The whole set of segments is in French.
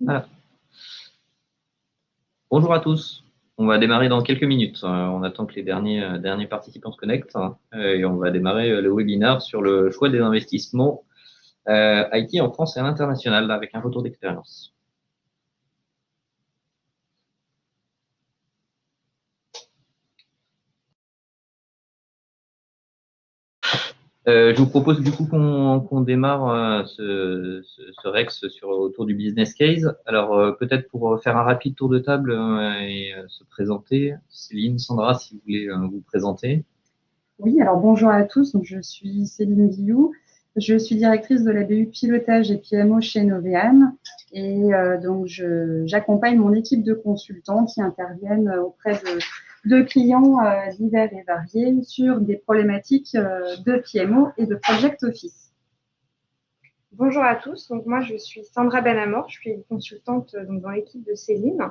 Voilà. Bonjour à tous. On va démarrer dans quelques minutes. On attend que les derniers participants se connectent et on va démarrer le webinaire sur le choix des investissements IT en France et à l'international avec un retour d'expérience. Je vous propose du coup qu'on démarre ce Rex autour du business case. Alors peut-être pour faire un rapide tour de table et se présenter, Céline, Sandra, si vous voulez vous présenter. Oui, alors bonjour à tous, donc je suis Céline Guillou, je suis directrice de la BU Pilotage et PMO chez Novéane et donc j'accompagne mon équipe de consultants qui interviennent auprès de clients divers et variés sur des problématiques de PMO et de Project Office. Bonjour à tous, donc moi je suis Sandra Benamor, je suis consultante donc, dans l'équipe de Céline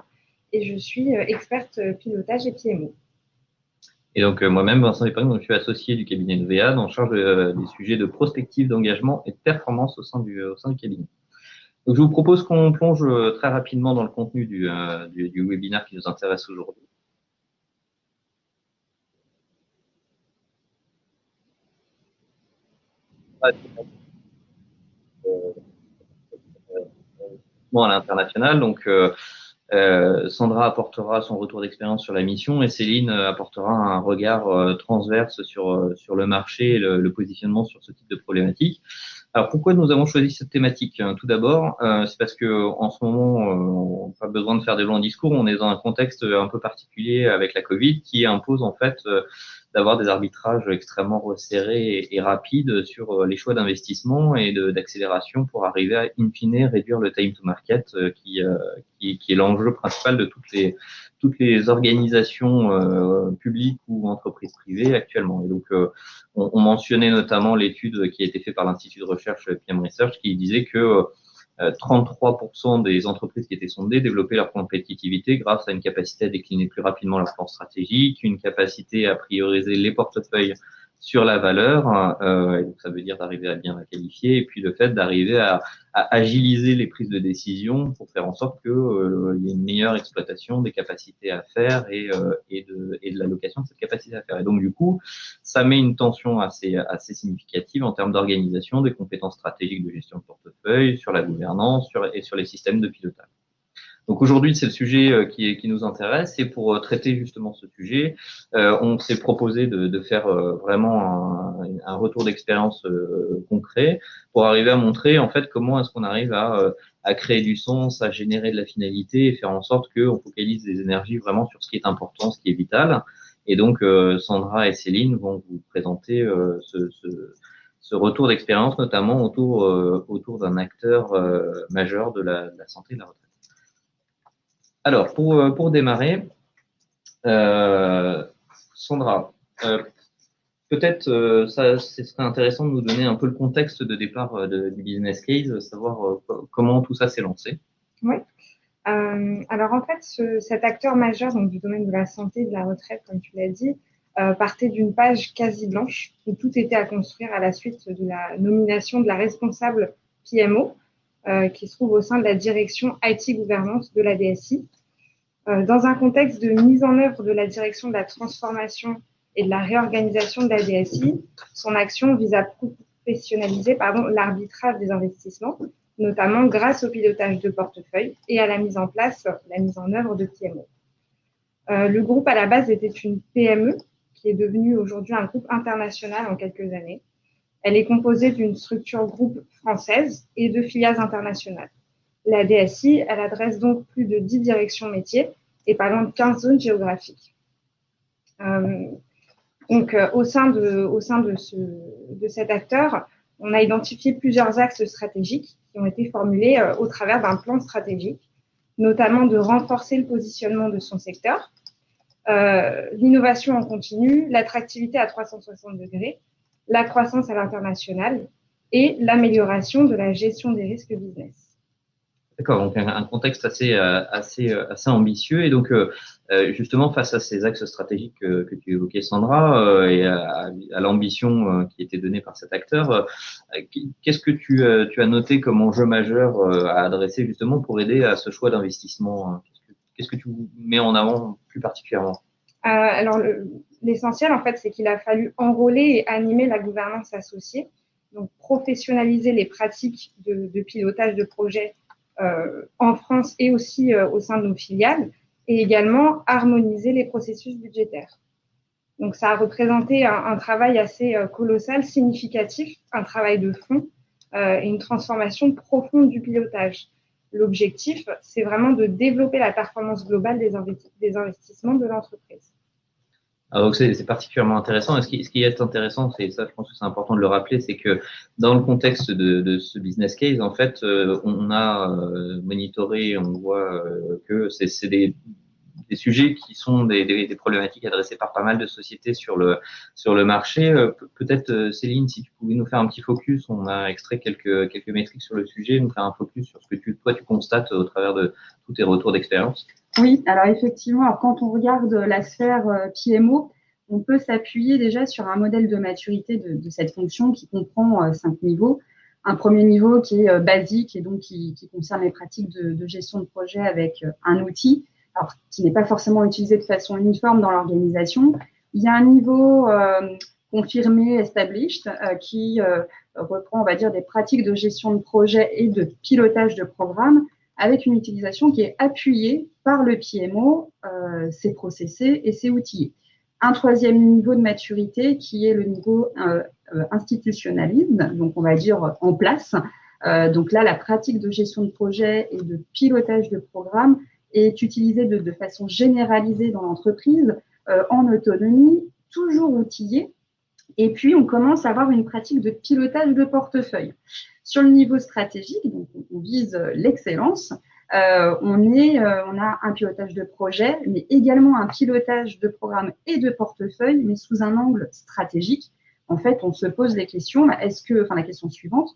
et je suis experte pilotage et PMO. Et donc moi-même, Vincent Despagne, je suis associé du cabinet Novéane en charge des sujets de prospective, d'engagement et de performance au sein du cabinet. Donc je vous propose qu'on plonge très rapidement dans le contenu du webinaire qui nous intéresse aujourd'hui. À l'international, donc Sandra apportera son retour d'expérience sur la mission et Céline apportera un regard transverse sur le marché et le positionnement sur ce type de problématique. Alors pourquoi nous avons choisi cette thématique? Tout d'abord, c'est parce que en ce moment, on n'a pas besoin de faire des longs discours. On est dans un contexte un peu particulier avec la Covid qui impose en fait d'avoir des arbitrages extrêmement resserrés et rapides sur les choix d'investissement et d'accélération pour arriver à in fine réduire le time to market qui est l'enjeu principal de toutes les organisations publiques ou entreprises privées actuellement. Et donc on mentionnait notamment l'étude qui a été faite par l'Institut de recherche PM Research qui disait que 33% des entreprises qui étaient sondées développaient leur compétitivité grâce à une capacité à décliner plus rapidement leur plan stratégique, une capacité à prioriser les portefeuilles sur la valeur, et donc ça veut dire d'arriver à bien la qualifier, et puis le fait d'arriver à agiliser les prises de décision pour faire en sorte que il y ait une meilleure exploitation des capacités à faire et de l'allocation de cette capacité à faire. Et donc du coup, ça met une tension assez significative en termes d'organisation, des compétences stratégiques de gestion de portefeuille, sur la gouvernance et sur les systèmes de pilotage. Donc aujourd'hui, c'est le sujet qui nous intéresse et pour traiter justement ce sujet, on s'est proposé de faire vraiment un retour d'expérience concret pour arriver à montrer en fait comment est-ce qu'on arrive à créer du sens, à générer de la finalité et faire en sorte qu'on focalise les énergies vraiment sur ce qui est important, ce qui est vital. Et donc Sandra et Céline vont vous présenter ce retour d'expérience, notamment autour d'un acteur majeur de la santé et de la retraite. Alors, pour démarrer, Sandra, peut-être ce serait intéressant de nous donner un peu le contexte de départ du business case, savoir comment tout ça s'est lancé. Oui. Alors en fait, cet acteur majeur donc, du domaine de la santé et de la retraite, comme tu l'as dit, partait d'une page quasi blanche où tout était à construire à la suite de la nomination de la responsable PMO qui se trouve au sein de la direction IT gouvernance de la DSI. Dans un contexte de mise en œuvre de la direction de la transformation et de la réorganisation de la DSI, son action vise à professionnaliser l'arbitrage des investissements, notamment grâce au pilotage de portefeuille et à la mise en œuvre de PMO. Le groupe à la base était une PME qui est devenue aujourd'hui un groupe international en quelques années. Elle est composée d'une structure groupe française et de filiales internationales. La DSI, elle adresse donc plus de 10 directions métiers et pas loin de 15 zones géographiques. Au sein de cet acteur, on a identifié plusieurs axes stratégiques qui ont été formulés au travers d'un plan stratégique, notamment de renforcer le positionnement de son secteur, l'innovation en continu, l'attractivité à 360 degrés, la croissance à l'international et l'amélioration de la gestion des risques business. D'accord, donc un contexte assez ambitieux. Et donc, justement, face à ces axes stratégiques que tu évoquais, Sandra, et à l'ambition qui était donnée par cet acteur, qu'est-ce que tu as noté comme enjeu majeur à adresser justement pour aider à ce choix d'investissement? Qu'est-ce que tu mets en avant plus particulièrement? Alors, l'essentiel, en fait, c'est qu'il a fallu enrôler et animer la gouvernance associée, donc professionnaliser les pratiques de pilotage de projet en France et aussi au sein de nos filiales, et également harmoniser les processus budgétaires. Donc, ça a représenté un travail assez colossal, significatif, un travail de fond et une transformation profonde du pilotage. L'objectif, c'est vraiment de développer la performance globale des investissements de l'entreprise. Alors, donc c'est particulièrement intéressant. Et ce qui est intéressant, c'est ça, je pense que c'est important de le rappeler, c'est que dans le contexte de ce business case, en fait, on a monitoré, on voit que c'est des sujets qui sont des problématiques adressées par pas mal de sociétés sur le marché. Peut-être, Céline, si tu pouvais nous faire un petit focus, on a extrait quelques métriques sur le sujet, nous faire un focus sur ce que toi tu constates au travers de tous tes retours d'expérience. Oui, alors effectivement, alors quand on regarde la sphère PMO, on peut s'appuyer déjà sur un modèle de maturité de cette fonction qui comprend 5 niveaux. Un premier niveau qui est basique et donc qui concerne les pratiques de gestion de projet avec un outil, alors qui n'est pas forcément utilisé de façon uniforme dans l'organisation. Il y a un niveau confirmé, established, qui reprend, on va dire, des pratiques de gestion de projet et de pilotage de programme, avec une utilisation qui est appuyée par le PMO, ses processés et ses outillés. Un troisième niveau de maturité qui est le niveau institutionnalisme, donc on va dire en place. Donc là, la pratique de gestion de projet et de pilotage de programme est utilisée de façon généralisée dans l'entreprise, en autonomie, toujours outillée. Et puis, on commence à avoir une pratique de pilotage de portefeuille. Sur le niveau stratégique, donc on vise l'excellence. On a un pilotage de projet, mais également un pilotage de programme et de portefeuille, mais sous un angle stratégique. En fait, on se pose la question suivante,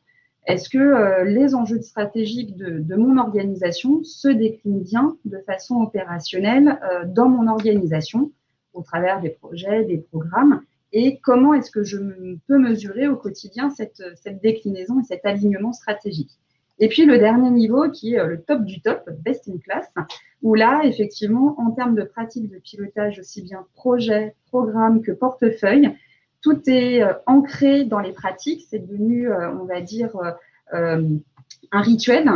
est-ce que les enjeux stratégiques de mon organisation se déclinent bien de façon opérationnelle dans mon organisation, au travers des projets, des programmes, et comment est-ce que je peux mesurer au quotidien cette déclinaison et cet alignement stratégique. Et puis le dernier niveau qui est le top du top, best in class, où là, effectivement, en termes de pratique de pilotage, aussi bien projet, programme que portefeuille, tout est ancré dans les pratiques, c'est devenu, on va dire, un rituel,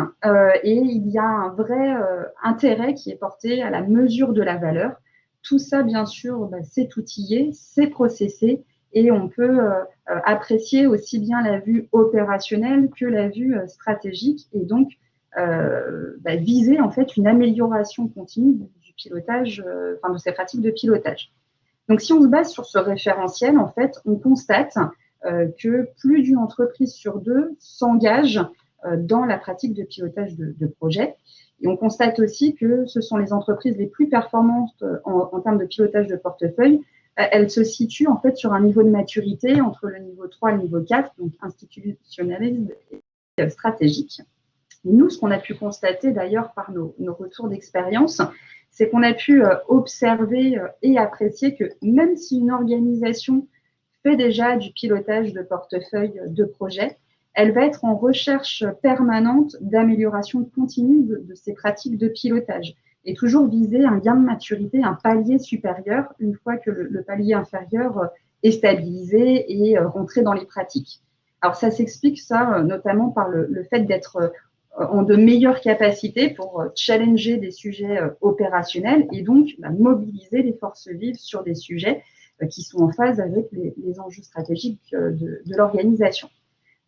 et il y a un vrai intérêt qui est porté à la mesure de la valeur. Tout ça, bien sûr, c'est outillé, c'est processé, et on peut apprécier aussi bien la vue opérationnelle que la vue stratégique, et donc viser en fait une amélioration continue du pilotage, de ces pratiques de pilotage. Donc, si on se base sur ce référentiel, en fait, on constate que plus d'une entreprise sur deux s'engage dans la pratique de pilotage de projet. Et on constate aussi que ce sont les entreprises les plus performantes en termes de pilotage de portefeuille. Elles se situent en fait sur un niveau de maturité entre le niveau 3 et le niveau 4, donc institutionnalisme et stratégique. Et nous, ce qu'on a pu constater d'ailleurs par nos retours d'expérience, c'est qu'on a pu observer et apprécier que même si une organisation fait déjà du pilotage de portefeuille de projet, elle va être en recherche permanente d'amélioration continue de ses pratiques de pilotage et toujours viser un gain de maturité, un palier supérieur une fois que le palier inférieur est stabilisé et rentré dans les pratiques. Alors, ça s'explique ça notamment par le fait d'être en de meilleures capacités pour challenger des sujets opérationnels et donc mobiliser les forces vives sur des sujets qui sont en phase avec les enjeux stratégiques de l'organisation.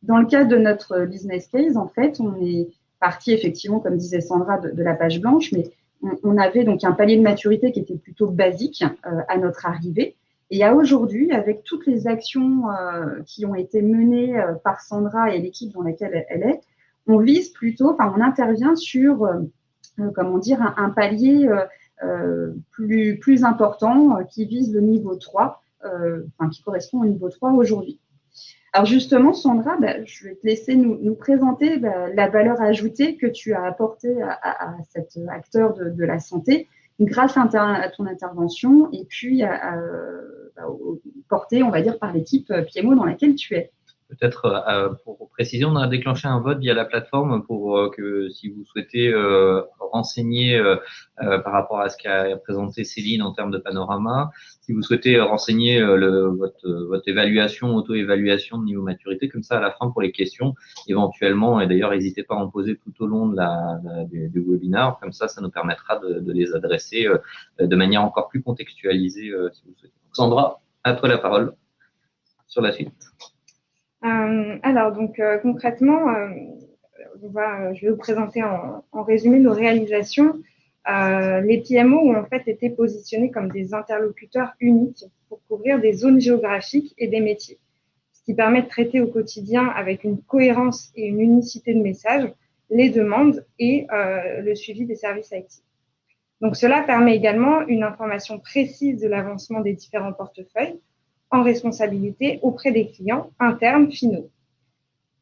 Dans le cas de notre business case, en fait, on est parti effectivement, comme disait Sandra, de la page blanche, mais on avait donc un palier de maturité qui était plutôt basique à notre arrivée. Et à aujourd'hui, avec toutes les actions qui ont été menées par Sandra et l'équipe dans laquelle elle est, on vise plutôt, on intervient sur, un palier plus important qui vise le niveau 3, qui correspond au niveau 3 aujourd'hui. Alors justement, Sandra, je vais te laisser nous présenter la valeur ajoutée que tu as apportée à cet acteur de la santé grâce à ton intervention et puis portée, on va dire, par l'équipe PMO dans laquelle tu es. Peut-être pour précision, on a déclenché un vote via la plateforme pour que si vous souhaitez renseigner par rapport à ce qu'a présenté Céline en termes de panorama, si vous souhaitez renseigner votre évaluation, auto-évaluation de niveau maturité, comme ça à la fin pour les questions éventuellement, et d'ailleurs n'hésitez pas à en poser tout au long du webinaire, comme ça nous permettra de les adresser de manière encore plus contextualisée si vous souhaitez. Sandra, à toi la parole sur la suite. Alors, concrètement, je vais vous présenter en résumé nos réalisations. Les PMO ont en fait été positionnés comme des interlocuteurs uniques pour couvrir des zones géographiques et des métiers, ce qui permet de traiter au quotidien avec une cohérence et une unicité de message les demandes et le suivi des services IT. Donc, cela permet également une information précise de l'avancement des différents portefeuilles en responsabilité auprès des clients internes finaux.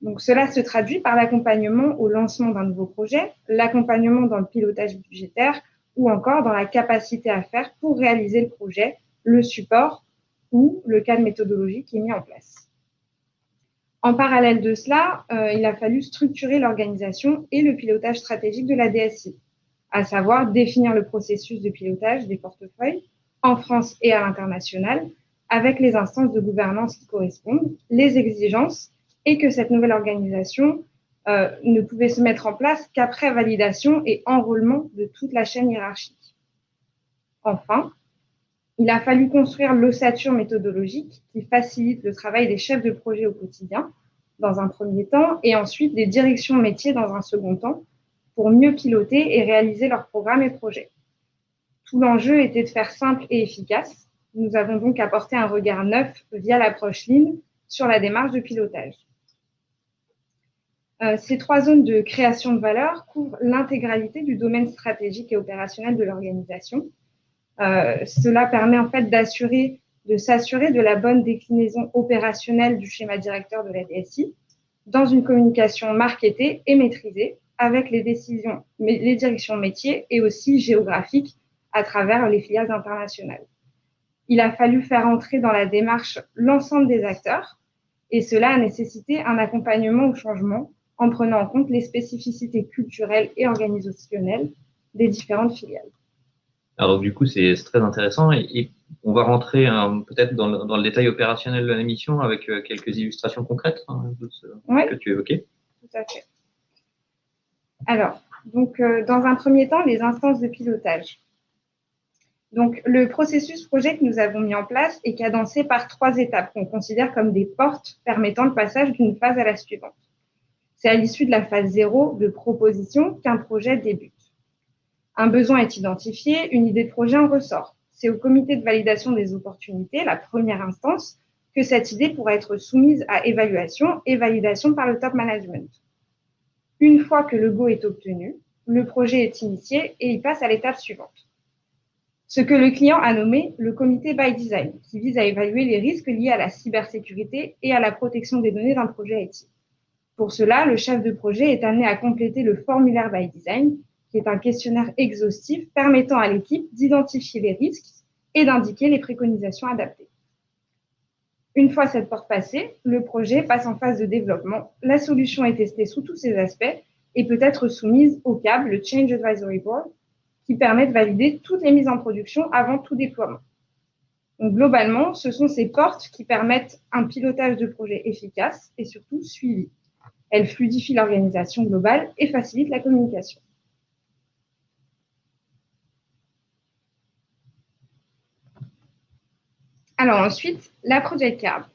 Donc, cela se traduit par l'accompagnement au lancement d'un nouveau projet, l'accompagnement dans le pilotage budgétaire ou encore dans la capacité à faire pour réaliser le projet, le support ou le cadre méthodologique qui est mis en place. En parallèle de cela, il a fallu structurer l'organisation et le pilotage stratégique de la DSI, à savoir définir le processus de pilotage des portefeuilles en France et à l'international, avec les instances de gouvernance qui correspondent, les exigences, et que cette nouvelle organisation ne pouvait se mettre en place qu'après validation et enrôlement de toute la chaîne hiérarchique. Enfin, il a fallu construire l'ossature méthodologique qui facilite le travail des chefs de projet au quotidien, dans un premier temps, et ensuite des directions métiers dans un second temps, pour mieux piloter et réaliser leurs programmes et projets. Tout l'enjeu était de faire simple et efficace. Nous avons donc apporté un regard neuf via l'approche Lean sur la démarche de pilotage. Ces 3 zones de création de valeur couvrent l'intégralité du domaine stratégique et opérationnel de l'organisation. Cela permet en fait de s'assurer de la bonne déclinaison opérationnelle du schéma directeur de la DSI dans une communication marketée et maîtrisée avec les directions métiers et aussi géographiques à travers les filiales internationales. Il a fallu faire entrer dans la démarche l'ensemble des acteurs et cela a nécessité un accompagnement au changement en prenant en compte les spécificités culturelles et organisationnelles des différentes filiales. Alors du coup, c'est très intéressant et on va rentrer peut-être dans le détail opérationnel de la mission avec quelques illustrations concrètes que tu évoquais. Tout à fait. Alors, dans un premier temps, les instances de pilotage. Donc, le processus projet que nous avons mis en place est cadencé par 3 étapes qu'on considère comme des portes permettant le passage d'une phase à la suivante. C'est à l'issue de la phase 0 de proposition qu'un projet débute. Un besoin est identifié, une idée de projet en ressort. C'est au comité de validation des opportunités, la première instance, que cette idée pourra être soumise à évaluation et validation par le top management. Une fois que le go est obtenu, le projet est initié et il passe à l'étape suivante. Ce que le client a nommé le comité by design, qui vise à évaluer les risques liés à la cybersécurité et à la protection des données d'un projet IT. Pour cela, le chef de projet est amené à compléter le formulaire by design, qui est un questionnaire exhaustif permettant à l'équipe d'identifier les risques et d'indiquer les préconisations adaptées. Une fois cette porte passée, le projet passe en phase de développement. La solution est testée sous tous ses aspects et peut être soumise au CAB, le Change Advisory Board, qui permet de valider toutes les mises en production avant tout déploiement. Donc, globalement, ce sont ces portes qui permettent un pilotage de projet efficace et surtout suivi. Elles fluidifient l'organisation globale et facilitent la communication. Alors ensuite, la Project Card.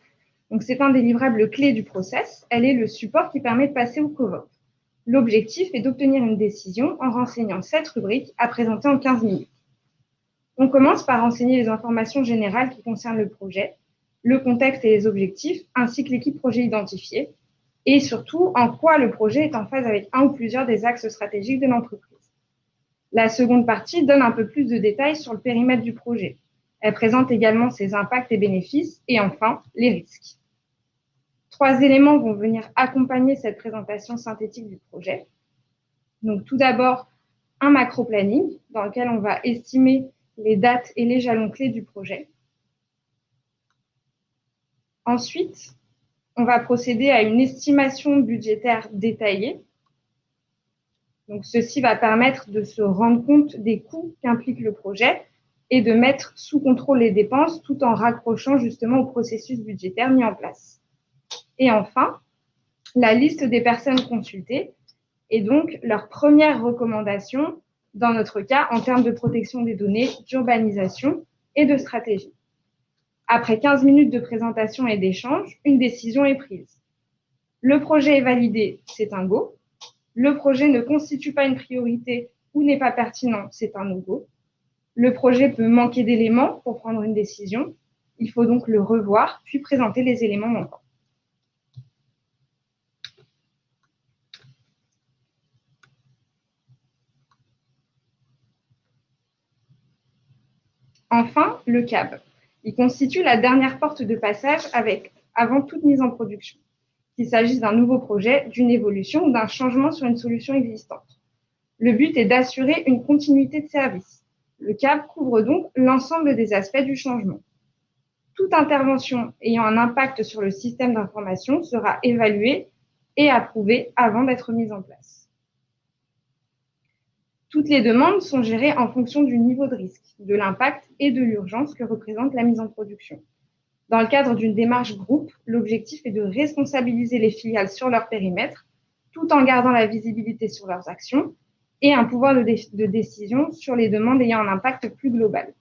Donc, c'est un des livrables clés du process. Elle est le support qui permet de passer au COVOP. L'objectif est d'obtenir une décision en renseignant 7 rubriques à présenter en 15 minutes. On commence par renseigner les informations générales qui concernent le projet, le contexte et les objectifs, ainsi que l'équipe projet identifiée, et surtout en quoi le projet est en phase avec un ou plusieurs des axes stratégiques de l'entreprise. La seconde partie donne un peu plus de détails sur le périmètre du projet. Elle présente également ses impacts et bénéfices, et enfin, les risques. 3 éléments vont venir accompagner cette présentation synthétique du projet. Donc, tout d'abord, un macro-planning dans lequel on va estimer les dates et les jalons clés du projet. Ensuite, on va procéder à une estimation budgétaire détaillée. Donc, ceci va permettre de se rendre compte des coûts qu'implique le projet et de mettre sous contrôle les dépenses tout en raccrochant justement au processus budgétaire mis en place. Et enfin, la liste des personnes consultées et donc leurs premières recommandations, dans notre cas, en termes de protection des données, d'urbanisation et de stratégie. Après 15 minutes de présentation et d'échange, une décision est prise. Le projet est validé, c'est un go. Le projet ne constitue pas une priorité ou n'est pas pertinent, c'est un no-go. Le projet peut manquer d'éléments pour prendre une décision. Il faut donc le revoir, puis présenter les éléments manquants. Enfin, le CAB. Il constitue la dernière porte de passage avant toute mise en production, qu'il s'agisse d'un nouveau projet, d'une évolution ou d'un changement sur une solution existante. Le but est d'assurer une continuité de service. Le CAB couvre donc l'ensemble des aspects du changement. Toute intervention ayant un impact sur le système d'information sera évaluée et approuvée avant d'être mise en place. Toutes les demandes sont gérées en fonction du niveau de risque, de l'impact et de l'urgence que représente la mise en production. Dans le cadre d'une démarche groupe, l'objectif est de responsabiliser les filiales sur leur périmètre, tout en gardant la visibilité sur leurs actions et un pouvoir de décision sur les demandes ayant un impact plus global.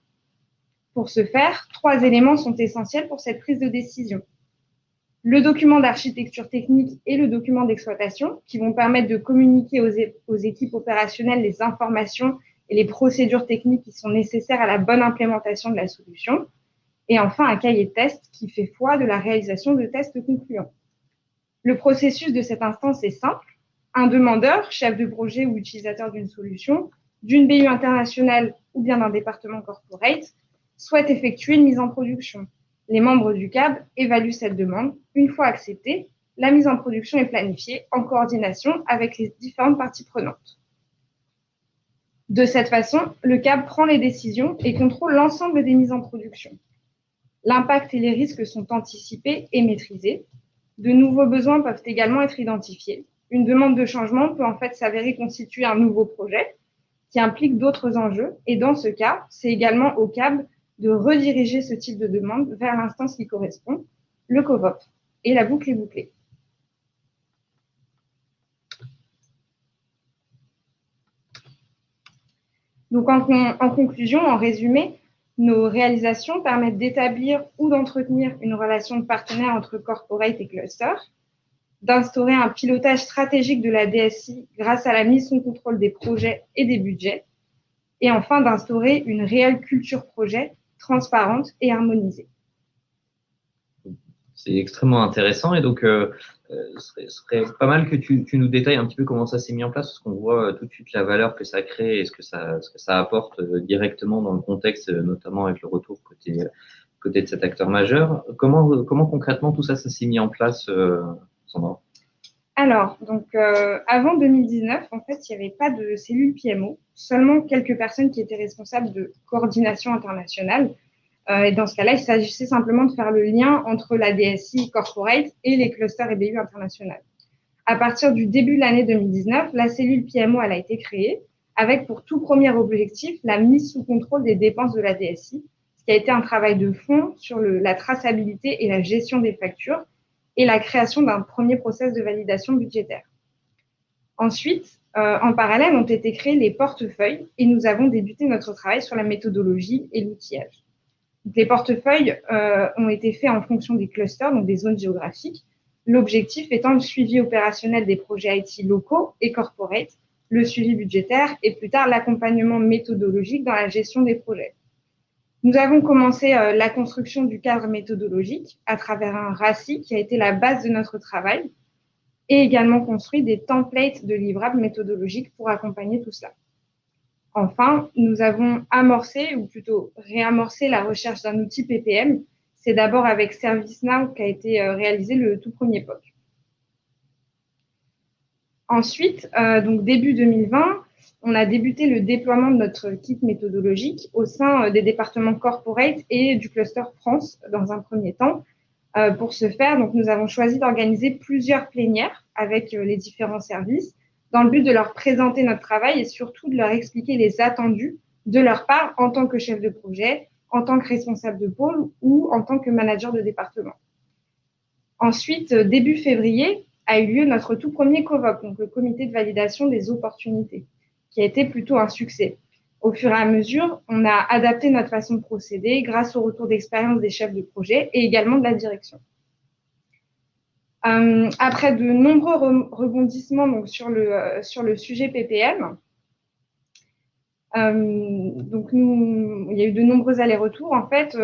Pour ce faire, 3 éléments sont essentiels pour cette prise de décision. Le document d'architecture technique et le document d'exploitation qui vont permettre de communiquer aux équipes opérationnelles les informations et les procédures techniques qui sont nécessaires à la bonne implémentation de la solution. Et enfin, un cahier de test qui fait foi de la réalisation de tests concluants. Le processus de cette instance est simple. Un demandeur, chef de projet ou utilisateur d'une solution, d'une BU internationale ou bien d'un département corporate, souhaite effectuer une mise en production. Les membres du CAB évaluent cette demande. Une fois acceptée, la mise en production est planifiée en coordination avec les différentes parties prenantes. De cette façon, le CAB prend les décisions et contrôle l'ensemble des mises en production. L'impact et les risques sont anticipés et maîtrisés. De nouveaux besoins peuvent également être identifiés. Une demande de changement peut en fait s'avérer constituer un nouveau projet qui implique d'autres enjeux. Et dans ce cas, c'est également au CAB de rediriger ce type de demande vers l'instance qui correspond, le COVOP. Et la boucle est bouclée. Donc en conclusion, en résumé, nos réalisations permettent d'établir ou d'entretenir une relation de partenaire entre corporate et cluster, d'instaurer un pilotage stratégique de la DSI grâce à la mise sous contrôle des projets et des budgets, et enfin d'instaurer une réelle culture projet transparente et harmonisée. C'est extrêmement intéressant et donc ce serait pas mal que tu nous détailles un petit peu comment ça s'est mis en place, parce qu'on voit tout de suite la valeur que ça crée et ce que ça apporte directement dans le contexte, notamment avec le retour côté de cet acteur majeur. Comment concrètement tout ça s'est mis en place, Sandra? Alors, donc avant 2019, en fait, il n'y avait pas de cellule PMO, seulement quelques personnes qui étaient responsables de coordination internationale. Et dans ce cas-là, il s'agissait simplement de faire le lien entre la DSI corporate et les clusters et BU internationales. À partir du début de l'année 2019, la cellule PMO elle a été créée avec pour tout premier objectif la mise sous contrôle des dépenses de la DSI, ce qui a été un travail de fond sur la traçabilité et la gestion des factures et la création d'un premier process de validation budgétaire. Ensuite, en parallèle, ont été créés les portefeuilles et nous avons débuté notre travail sur la méthodologie et l'outillage. Les portefeuilles ont été faits en fonction des clusters, donc des zones géographiques, l'objectif étant le suivi opérationnel des projets IT locaux et corporate, le suivi budgétaire et plus tard l'accompagnement méthodologique dans la gestion des projets. Nous avons commencé la construction du cadre méthodologique à travers un RACI qui a été la base de notre travail et également construit des templates de livrables méthodologiques pour accompagner tout cela. Enfin, nous avons amorcé, ou plutôt réamorcé la recherche d'un outil PPM, C'est d'abord avec ServiceNow qu'a été réalisé le tout premier POC. Ensuite, donc début 2020, on a débuté le déploiement de notre kit méthodologique au sein des départements corporate et du cluster France dans un premier temps. Pour ce faire, donc, nous avons choisi d'organiser plusieurs plénières avec les différents services dans le but de leur présenter notre travail et surtout de leur expliquer les attendus de leur part en tant que chef de projet, en tant que responsable de pôle ou en tant que manager de département. Ensuite, début février, a eu lieu notre tout premier COVOP, donc le comité de validation des opportunités, qui a été plutôt un succès. Au fur et à mesure, on a adapté notre façon de procéder grâce au retour d'expérience des chefs de projet et également de la direction. Après de nombreux rebondissements donc, sur le sujet PPM, donc il y a eu de nombreux allers-retours. En fait,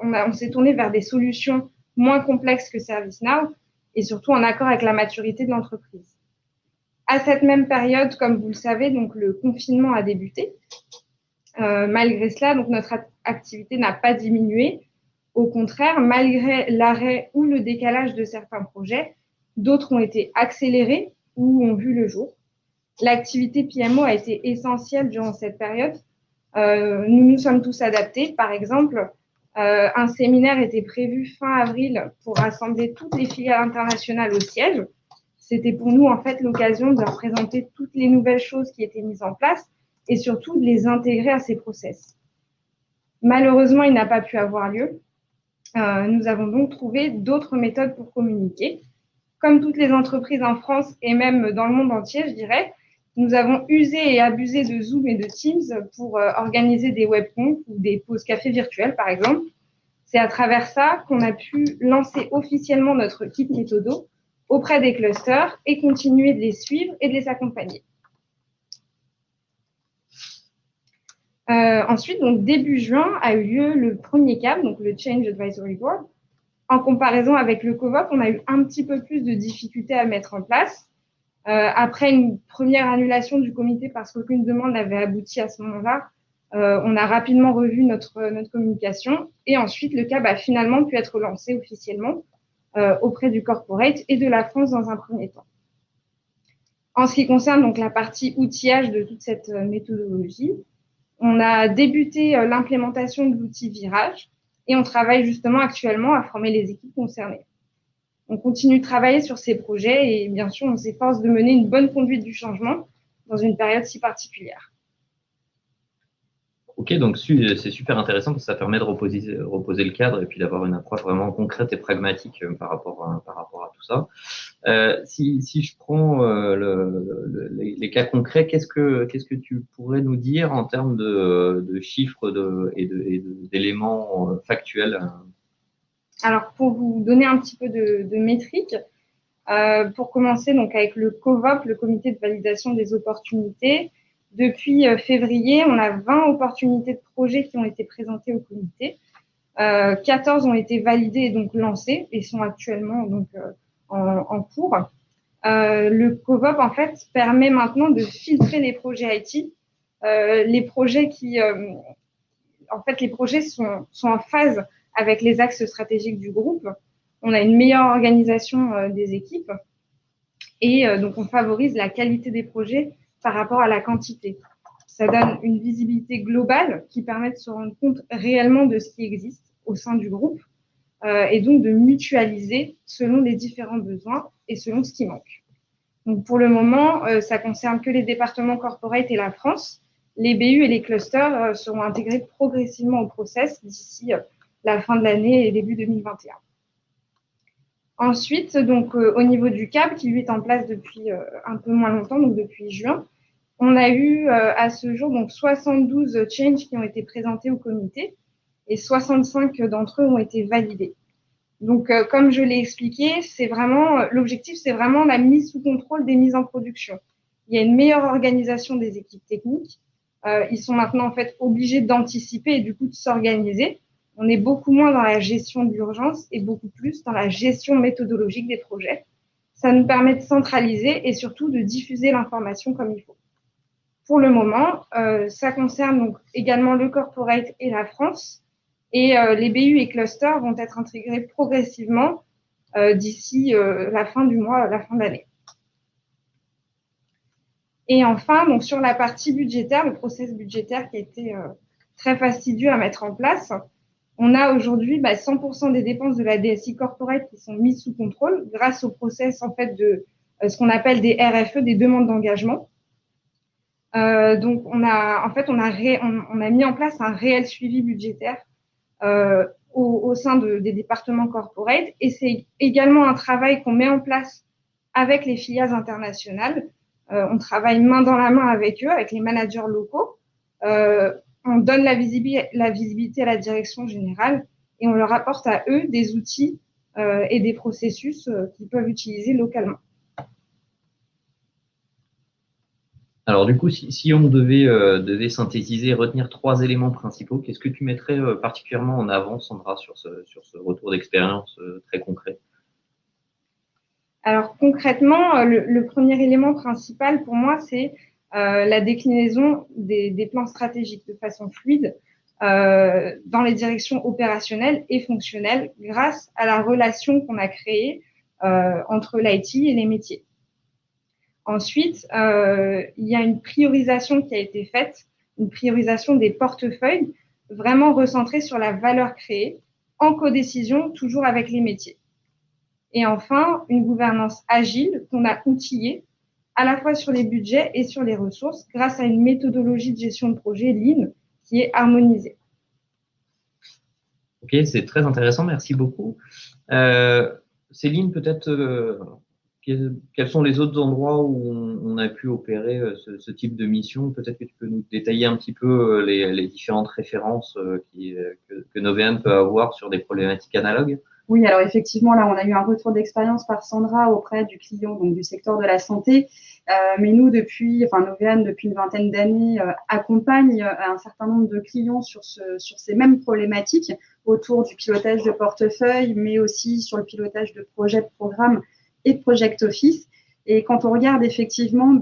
on s'est tourné vers des solutions moins complexes que ServiceNow et surtout en accord avec la maturité de l'entreprise. À cette même période, comme vous le savez, donc le confinement a débuté. Malgré cela, donc notre activité n'a pas diminué. Au contraire, malgré l'arrêt ou le décalage de certains projets, d'autres ont été accélérés ou ont vu le jour. L'activité PMO a été essentielle durant cette période. Nous nous sommes tous adaptés. Par exemple, un séminaire était prévu fin avril pour rassembler toutes les filiales internationales au siège. C'était pour nous, en fait, l'occasion de leur présenter toutes les nouvelles choses qui étaient mises en place et surtout de les intégrer à ces process. Malheureusement, il n'a pas pu avoir lieu. Nous avons donc trouvé d'autres méthodes pour communiquer. Comme toutes les entreprises en France et même dans le monde entier, je dirais, nous avons usé et abusé de Zoom et de Teams pour organiser des webconf ou des pauses café virtuelles, par exemple. C'est à travers ça qu'on a pu lancer officiellement notre kit méthodo auprès des clusters et continuer de les suivre et de les accompagner. Ensuite, donc début juin, a eu lieu le premier CAB, donc le Change Advisory Board. En comparaison avec le COVOP, on a eu un petit peu plus de difficultés à le mettre en place. Après une première annulation du comité parce qu'aucune demande n'avait abouti à ce moment-là, on a rapidement revu notre communication et ensuite le CAB a finalement pu être lancé officiellement auprès du corporate et de la France dans un premier temps. En ce qui concerne donc la partie outillage de toute cette méthodologie, on a débuté l'implémentation de l'outil Virage et on travaille justement actuellement à former les équipes concernées. On continue de travailler sur ces projets et bien sûr, on s'efforce de mener une bonne conduite du changement dans une période si particulière. Ok, donc c'est super intéressant parce que ça permet de reposer le cadre et puis d'avoir une approche vraiment concrète et pragmatique par rapport à tout ça. Si je prends les cas concrets, qu'est-ce que tu pourrais nous dire en termes de chiffres et d'éléments factuels? Alors, pour vous donner un petit peu de métriques, pour commencer donc avec le COVOP, le comité de validation des opportunités, depuis février, on a 20 opportunités de projets qui ont été présentées au comité. 14 ont été validées et donc lancées et sont actuellement donc en cours. Le COVOP, en fait, permet maintenant de filtrer les projets IT. Les projets les projets sont en phase avec les axes stratégiques du groupe. On a une meilleure organisation des équipes et donc on favorise la qualité des projets par rapport à la quantité. Ça donne une visibilité globale qui permet de se rendre compte réellement de ce qui existe au sein du groupe et donc de mutualiser selon les différents besoins et selon ce qui manque. Donc pour le moment, ça concerne que les départements corporate et la France. Les BU et les clusters seront intégrés progressivement au process d'ici la fin de l'année et début 2021. Ensuite, donc au niveau du CAB, qui lui est en place depuis un peu moins longtemps, donc depuis juin, on a eu à ce jour donc 72 changes qui ont été présentés au comité et 65 d'entre eux ont été validés. Donc, comme je l'ai expliqué, l'objectif, c'est vraiment la mise sous contrôle des mises en production. Il y a une meilleure organisation des équipes techniques. Ils sont maintenant en fait obligés d'anticiper et du coup de s'organiser. On est beaucoup moins dans la gestion de l'urgence et beaucoup plus dans la gestion méthodologique des projets. Ça nous permet de centraliser et surtout de diffuser l'information comme il faut. Pour le moment, ça concerne donc également le corporate et la France. Et les BU et clusters vont être intégrés progressivement d'ici la fin du mois, la fin d'année. Et enfin, donc sur la partie budgétaire, le process budgétaire qui a été très fastidieux à mettre en place, on a aujourd'hui 100% des dépenses de la DSI corporate qui sont mises sous contrôle grâce au process en fait de ce qu'on appelle des RFE, des demandes d'engagement. Donc on a mis en place un réel suivi budgétaire au sein des départements corporate, et c'est également un travail qu'on met en place avec les filiales internationales. On travaille main dans la main avec eux, avec les managers locaux. On donne la visibilité à la direction générale et on leur apporte à eux des outils et des processus qu'ils peuvent utiliser localement. Alors du coup, si on devait synthétiser, retenir 3 éléments principaux, qu'est-ce que tu mettrais particulièrement en avant, Sandra, sur ce retour d'expérience très concret? Alors concrètement, le premier élément principal pour moi, c'est la déclinaison des plans stratégiques de façon fluide dans les directions opérationnelles et fonctionnelles grâce à la relation qu'on a créée entre l'IT et les métiers. Ensuite, il y a une priorisation qui a été faite, une priorisation des portefeuilles vraiment recentrée sur la valeur créée en codécision, toujours avec les métiers. Et enfin, une gouvernance agile qu'on a outillée à la fois sur les budgets et sur les ressources grâce à une méthodologie de gestion de projet Lean qui est harmonisée. Ok, c'est très intéressant, merci beaucoup. Céline, peut-être, quels sont les autres endroits où on a pu opérer ce type de mission? Peut-être que tu peux nous détailler un petit peu les différentes références que Novéane peut avoir sur des problématiques analogues? Oui, alors effectivement, là, on a eu un retour d'expérience par Sandra auprès du client, donc du secteur de la santé. Mais nous, Novéane, depuis une vingtaine d'années, accompagne un certain nombre de clients sur ces mêmes problématiques autour du pilotage de portefeuille, mais aussi sur le pilotage de projets, de programmes et de project office. Et quand on regarde effectivement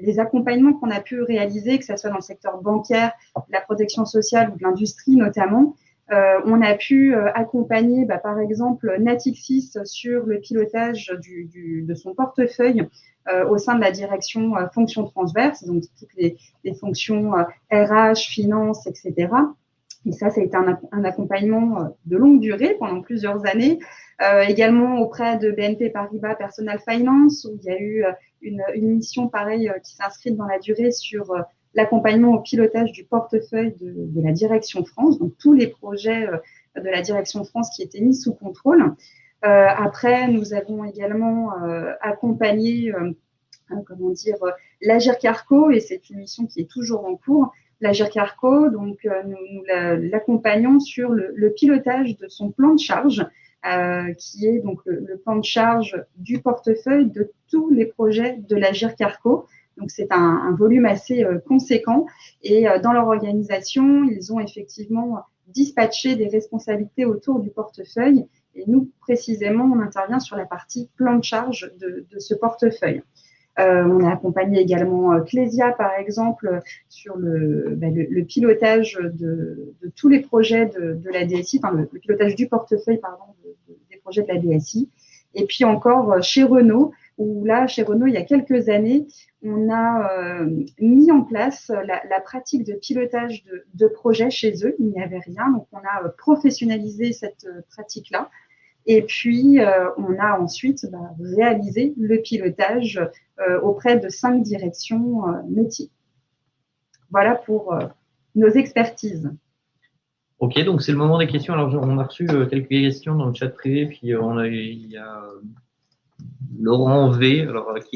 les accompagnements qu'on a pu réaliser, que ce soit dans le secteur bancaire, de la protection sociale ou de l'industrie notamment, on a pu accompagner par exemple Natixis sur le pilotage de son portefeuille au sein de la direction fonctions transverses, donc toutes les fonctions RH, finance, etc. Et ça a été un accompagnement de longue durée pendant plusieurs années. Également auprès de BNP Paribas Personal Finance, où il y a eu une mission pareille qui s'inscrit dans la durée sur l'accompagnement au pilotage du portefeuille de la direction France, donc tous les projets de la direction France qui étaient mis sous contrôle. Après, nous avons également accompagné l'Agir Carco, et c'est une mission qui est toujours en cours. L'Agir Carco, donc nous l'accompagnons sur le pilotage de son plan de charge, qui est donc le plan de charge du portefeuille de tous les projets de l'Agir Carco. Donc, c'est un volume assez conséquent. Et dans leur organisation, ils ont effectivement dispatché des responsabilités autour du portefeuille. Et nous, précisément, on intervient sur la partie plan de charge de ce portefeuille. On a accompagné également Clésia, par exemple, sur le pilotage de tous les projets de la DSI, enfin le pilotage du portefeuille, pardon, des projets de la DSI. Et puis encore chez Renault, où là, chez Renault, il y a quelques années, on a mis en place la pratique de pilotage de projets chez eux. Il n'y avait rien, donc on a professionnalisé cette pratique-là. Et puis, on a ensuite réalisé le pilotage auprès de 5 directions métiers. Voilà pour nos expertises. Ok, donc c'est le moment des questions. Alors, on a reçu quelques questions dans le chat privé, puis il y a Laurent V,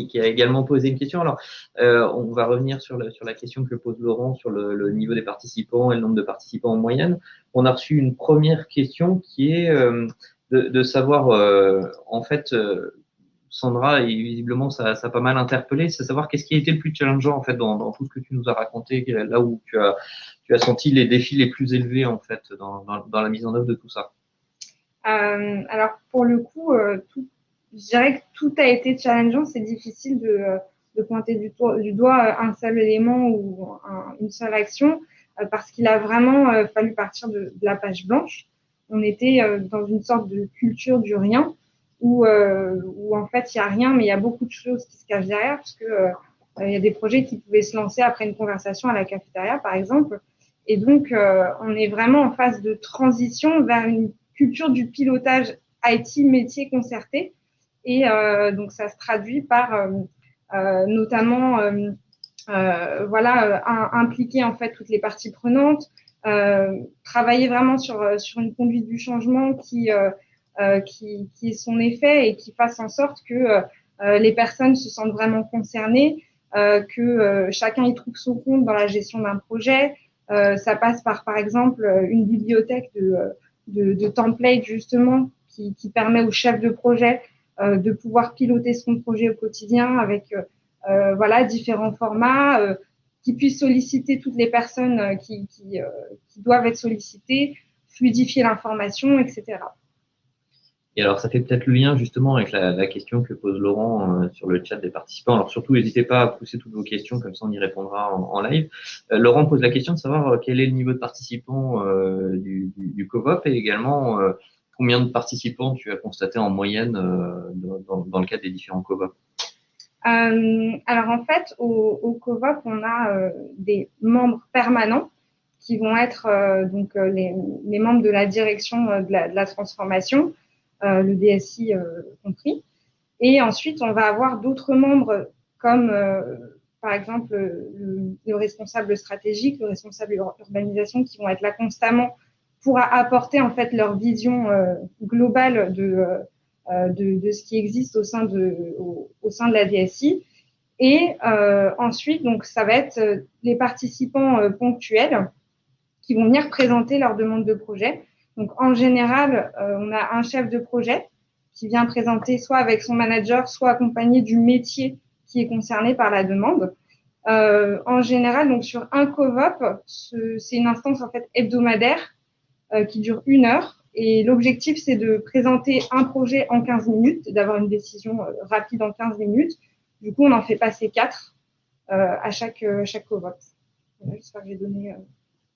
qui a également posé une question. Alors, on va revenir sur la question que pose Laurent sur le niveau des participants et le nombre de participants en moyenne. On a reçu une première question qui est de savoir, en fait, Sandra, et visiblement ça a pas mal interpellé, c'est savoir qu'est-ce qui a été le plus challengeant en fait dans tout ce que tu nous as raconté, là où tu as senti les défis les plus élevés en fait dans la mise en œuvre de tout ça. Alors pour le coup, je dirais que tout a été challengeant. C'est difficile de pointer du doigt un seul élément ou une seule action. parce qu'il a vraiment fallu partir de la page blanche. On était dans une sorte de culture du rien où en fait il n'y a rien, mais il y a beaucoup de choses qui se cachent derrière, parce que il y a des projets qui pouvaient se lancer après une conversation à la cafétéria, par exemple. Et donc, on est vraiment en phase de transition vers une culture du pilotage IT métier concerté. Et donc, ça se traduit par notamment impliquer en fait toutes les parties prenantes, travailler vraiment sur une conduite du changement qui ait son effet et qui fasse en sorte que les personnes se sentent vraiment concernées, que chacun y trouve son compte dans la gestion d'un projet. Ça passe par exemple, une bibliothèque de templates justement qui permet au chef de projet de pouvoir piloter son projet au quotidien avec différents formats, qui puissent solliciter toutes les personnes qui doivent être sollicitées, fluidifier l'information, etc. Et alors, ça fait peut-être le lien justement avec la question que pose Laurent sur le chat des participants. Alors surtout, n'hésitez pas à pousser toutes vos questions, comme ça on y répondra en live. Laurent pose la question de savoir quel est le niveau de participants du COVOP et également combien de participants tu as constaté en moyenne dans le cadre des différents COVOP. Alors en fait, au COVOP, on a des membres permanents qui vont être les membres de la direction de la transformation, le DSI compris. Et ensuite, on va avoir d'autres membres comme, par exemple, le responsable stratégique, le responsable urbanisation, qui vont être là constamment pour apporter en fait leur vision globale de ce qui existe au sein de la DSI. Et ensuite, donc, ça va être les participants ponctuels qui vont venir présenter leur demande de projet. Donc, en général, on a un chef de projet qui vient présenter soit avec son manager, soit accompagné du métier qui est concerné par la demande. En général, donc sur un COVOP, c'est une instance en fait hebdomadaire qui dure 1 heure. Et l'objectif, c'est de présenter un projet en 15 minutes, d'avoir une décision rapide en 15 minutes. Du coup, on en fait passer 4 à chaque COVOP. J'espère que j'ai donné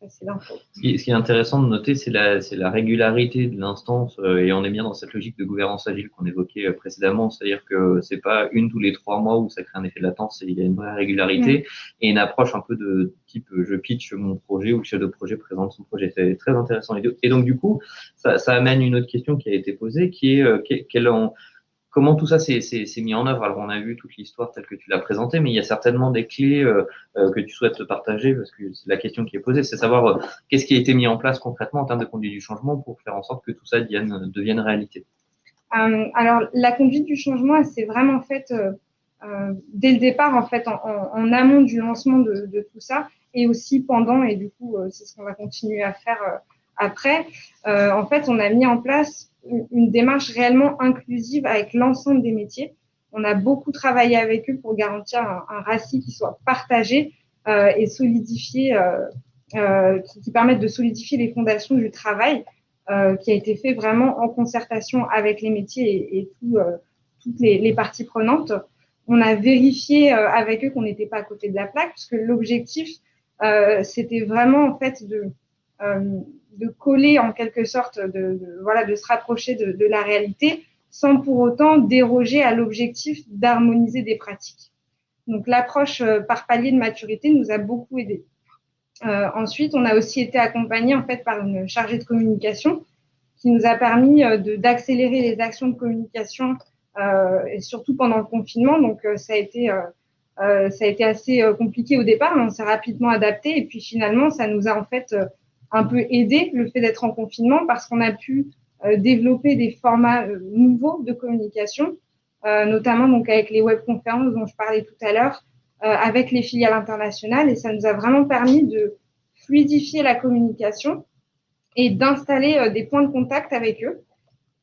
assez d'infos. Ce qui est intéressant de noter, c'est la régularité de l'instance et on est bien dans cette logique de gouvernance agile qu'on évoquait précédemment, c'est-à-dire que c'est pas une tous les 3 mois où ça crée un effet de latence, il y a une vraie régularité et une approche un peu de type je pitch mon projet ou le chef de projet présente son projet. C'est très intéressant. Et donc du coup, ça amène une autre question qui a été posée, qui est comment tout ça s'est mis en œuvre? Alors, on a vu toute l'histoire telle que tu l'as présentée, mais il y a certainement des clés que tu souhaites partager, parce que c'est la question qui est posée, c'est savoir qu'est-ce qui a été mis en place concrètement en termes de conduite du changement pour faire en sorte que tout ça devienne réalité. Alors, la conduite du changement, elle s'est vraiment faite dès le départ, en fait, en amont du lancement de tout ça, et aussi pendant, et du coup, c'est ce qu'on va continuer à faire après. En fait, on a mis en place une démarche réellement inclusive avec l'ensemble des métiers. On a beaucoup travaillé avec eux pour garantir un RACI qui soit partagé et solidifié, qui permette de solidifier les fondations du travail qui a été fait vraiment en concertation avec les métiers et toutes les parties prenantes. On a vérifié avec eux qu'on n'était pas à côté de la plaque, puisque l'objectif, c'était vraiment en fait de coller en quelque sorte, de se rapprocher de la réalité sans pour autant déroger à l'objectif d'harmoniser des pratiques. Donc l'approche par palier de maturité nous a beaucoup aidé. Ensuite, on a aussi été accompagné en fait par une chargée de communication qui nous a permis d'accélérer les actions de communication et surtout pendant le confinement. Donc ça a été assez compliqué au départ, mais on s'est rapidement adapté et puis finalement ça nous a en fait un peu aidé le fait d'être en confinement parce qu'on a pu développer des formats nouveaux de communication, notamment donc avec les webconférences dont je parlais tout à l'heure, avec les filiales internationales, et ça nous a vraiment permis de fluidifier la communication et d'installer des points de contact avec eux.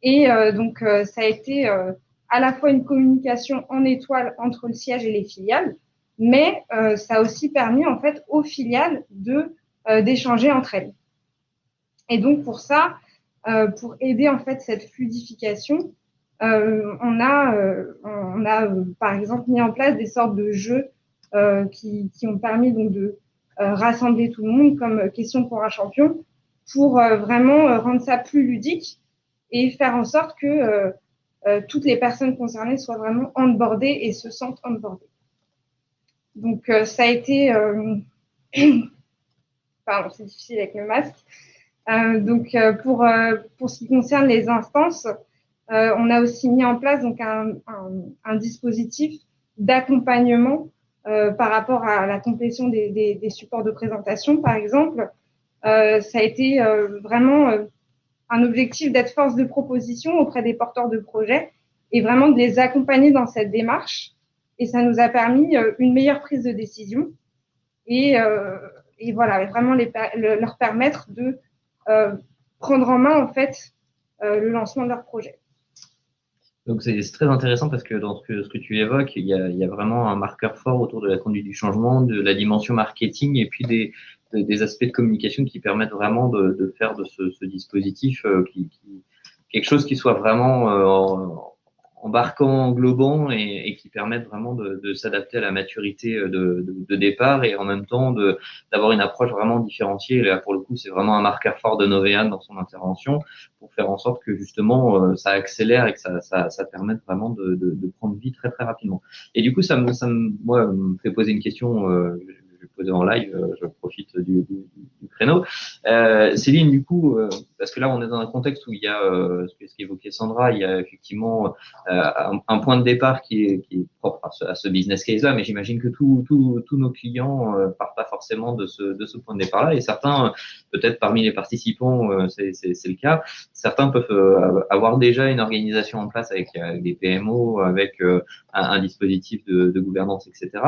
Et donc, ça a été à la fois une communication en étoile entre le siège et les filiales, mais ça a aussi permis en fait aux filiales d'échanger entre elles. Et donc pour ça, pour aider en fait cette fluidification, on a par exemple mis en place des sortes de jeux qui ont permis donc rassembler tout le monde comme question pour un champion pour vraiment rendre ça plus ludique et faire en sorte que toutes les personnes concernées soient vraiment onboardées et se sentent onboardées. Donc, ça a été… Pardon, c'est difficile avec le masque. Donc, pour ce qui concerne les instances, on a aussi mis en place donc, un dispositif d'accompagnement par rapport à la complétion des supports de présentation, par exemple. Ça a été vraiment un objectif d'être force de proposition auprès des porteurs de projets et vraiment de les accompagner dans cette démarche. Et ça nous a permis une meilleure prise de décision et voilà, vraiment leur permettre de prendre en main, en fait, le lancement de leur projet. Donc, c'est très intéressant parce que dans ce que tu évoques, il y a vraiment un marqueur fort autour de la conduite du changement, de la dimension marketing et puis des aspects de communication qui permettent vraiment de faire de ce dispositif quelque chose qui soit vraiment embarquant, englobant et qui permettent vraiment de s'adapter à la maturité de départ et en même temps d'avoir une approche vraiment différenciée. Et là, pour le coup, c'est vraiment un marqueur fort de Novéane dans son intervention pour faire en sorte que justement ça accélère et que ça permette vraiment de prendre vie très très rapidement. Et du coup, moi, me fait poser une question. Je vais poser en live. Je profite du créneau. Céline, du coup, parce que là, on est dans un contexte où il y a ce qu'évoquait Sandra, il y a effectivement un point de départ qui est propre à ce business case-là, mais j'imagine que tous nos clients partent pas forcément de ce point de départ-là, et certains, peut-être parmi les participants, c'est le cas, certains peuvent avoir déjà une organisation en place avec des PMO, avec un dispositif de gouvernance, etc.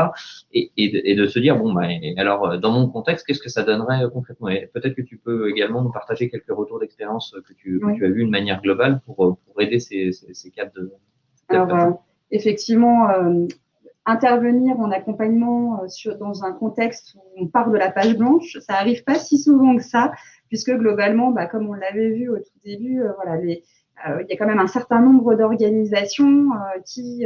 Et de se dire, bon, bah, alors, dans mon contexte, qu'est-ce que ça donnerait concrètement? Et peut-être que tu peux également nous partager quelques retours d'expérience que tu as vu de manière globale pour aider ces cadres de… Alors, effectivement, intervenir en accompagnement dans un contexte où on part de la page blanche, ça arrive pas si souvent que ça, puisque globalement, bah, comme on l'avait vu au tout début, voilà, il y a quand même un certain nombre d'organisations qui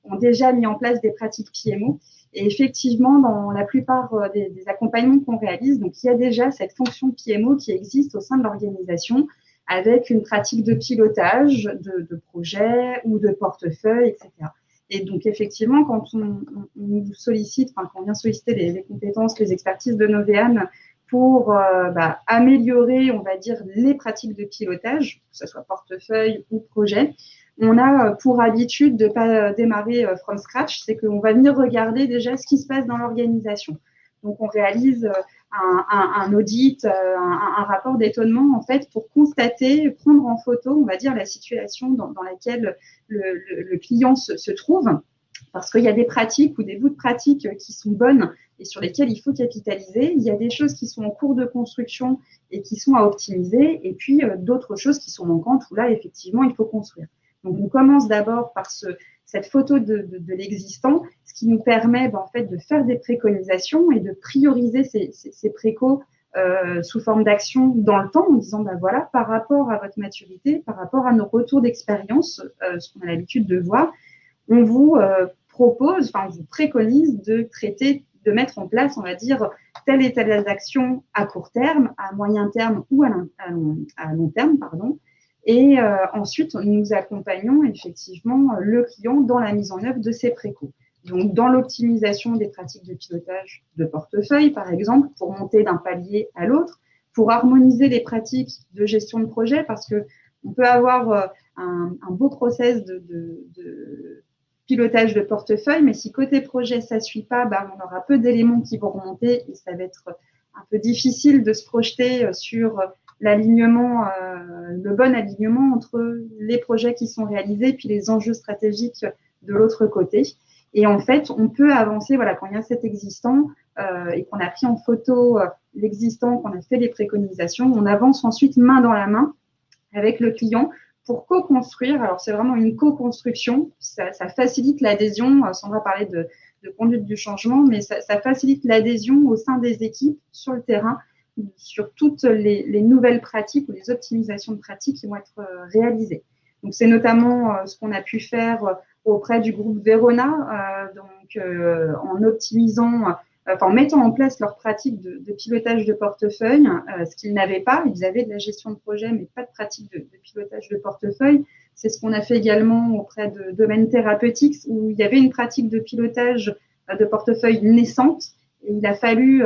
ont déjà mis en place des pratiques PMO. Et effectivement, dans la plupart des accompagnements qu'on réalise, donc il y a déjà cette fonction de PMO qui existe au sein de l'organisation avec une pratique de pilotage de projet ou de portefeuille, etc. Et donc, effectivement, quand on nous sollicite, enfin, quand on vient solliciter les compétences, les expertises de Novéane pour améliorer, on va dire, les pratiques de pilotage, que ce soit portefeuille ou projet, on a pour habitude de ne pas démarrer from scratch, c'est qu'on va venir regarder déjà ce qui se passe dans l'organisation. Donc, on réalise un audit, un rapport d'étonnement, en fait, pour constater, prendre en photo, on va dire, la situation dans laquelle le client se trouve. Parce qu'il y a des pratiques ou des bouts de pratiques qui sont bonnes et sur lesquelles il faut capitaliser. Il y a des choses qui sont en cours de construction et qui sont à optimiser. Et puis, d'autres choses qui sont manquantes où là, effectivement, il faut construire. Donc, on commence d'abord par cette photo de l'existant, ce qui nous permet en fait de faire des préconisations et de prioriser ces précos sous forme d'action dans le temps en disant voilà, par rapport à votre maturité, par rapport à nos retours d'expérience, ce qu'on a l'habitude de voir, on vous propose, enfin on vous préconise de mettre en place, on va dire, telle et telle action à court terme, à moyen terme ou à long terme, pardon. Et ensuite, nous accompagnons effectivement le client dans la mise en œuvre de ces précos. Donc, dans l'optimisation des pratiques de pilotage de portefeuille, par exemple, pour monter d'un palier à l'autre, pour harmoniser les pratiques de gestion de projet, parce qu'on peut avoir un beau process de pilotage de portefeuille, mais si côté projet, ça ne suit pas, on aura peu d'éléments qui vont remonter et ça va être un peu difficile de se projeter sur l'alignement, le bon alignement entre les projets qui sont réalisés puis les enjeux stratégiques de l'autre côté. Et en fait, on peut avancer, voilà, quand il y a cet existant et qu'on a pris en photo l'existant, qu'on a fait les préconisations, on avance ensuite main dans la main avec le client pour co-construire. Alors, c'est vraiment une co-construction. Ça facilite l'adhésion. Sandra parlait de conduite du changement, mais ça facilite l'adhésion au sein des équipes sur le terrain sur toutes les nouvelles pratiques ou les optimisations de pratiques qui vont être réalisées. Donc, c'est notamment ce qu'on a pu faire auprès du groupe Verona, en optimisant en mettant en place leur pratique de pilotage de portefeuille, ce qu'ils n'avaient pas. Ils avaient de la gestion de projet, mais pas de pratique de pilotage de portefeuille. C'est ce qu'on a fait également auprès de domaines thérapeutiques où il y avait une pratique de pilotage de portefeuille naissante. Et il a fallu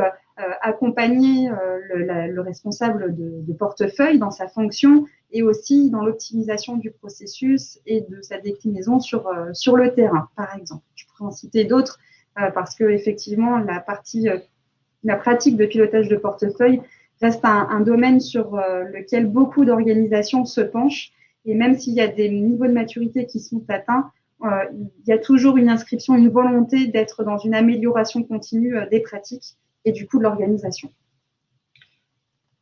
accompagner le responsable de portefeuille dans sa fonction et aussi dans l'optimisation du processus et de sa déclinaison sur le terrain, par exemple. Je pourrais en citer d'autres parce que effectivement la pratique de pilotage de portefeuille reste un domaine sur lequel beaucoup d'organisations se penchent. Et même s'il y a des niveaux de maturité qui sont atteints, il y a toujours une inscription, une volonté d'être dans une amélioration continue des pratiques et du coup de l'organisation.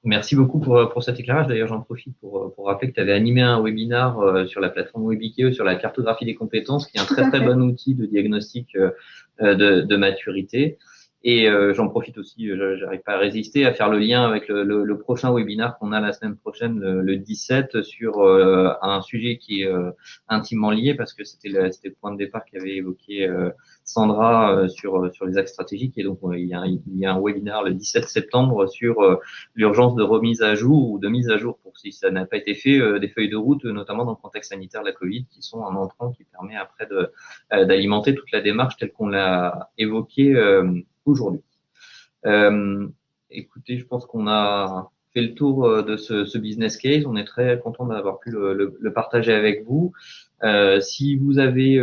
Merci beaucoup pour cet éclairage. D'ailleurs, j'en profite pour rappeler que tu avais animé un webinaire sur la plateforme Webikeo sur la cartographie des compétences, qui est un très très bon outil de diagnostic de maturité. Et j'en profite aussi, j'arrive pas à résister, à faire le lien avec le prochain webinaire qu'on a la semaine prochaine, le 17, sur un sujet qui est intimement lié, parce que c'était le point de départ qu'avait évoqué Sandra sur les axes stratégiques. Et donc, il y a un webinaire le 17 septembre sur l'urgence de remise à jour ou de mise à jour, pour si ça n'a pas été fait, des feuilles de route, notamment dans le contexte sanitaire de la Covid, qui sont un entrant qui permet après d'alimenter toute la démarche telle qu'on l'a évoquée aujourd'hui. Écoutez, je pense qu'on a fait le tour de ce business case. On est très content d'avoir pu le partager avec vous. Si vous avez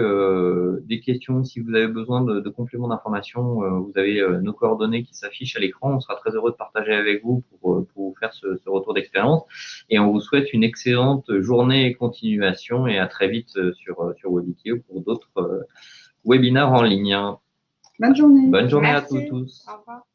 des questions, si vous avez besoin de compléments d'information, vous avez nos coordonnées qui s'affichent à l'écran. On sera très heureux de partager avec vous pour vous faire ce retour d'expérience. Et on vous souhaite une excellente journée et continuation, et à très vite sur Webikeo pour d'autres webinaires en ligne. Bonne journée. Bonne journée Merci. à tous. Au revoir.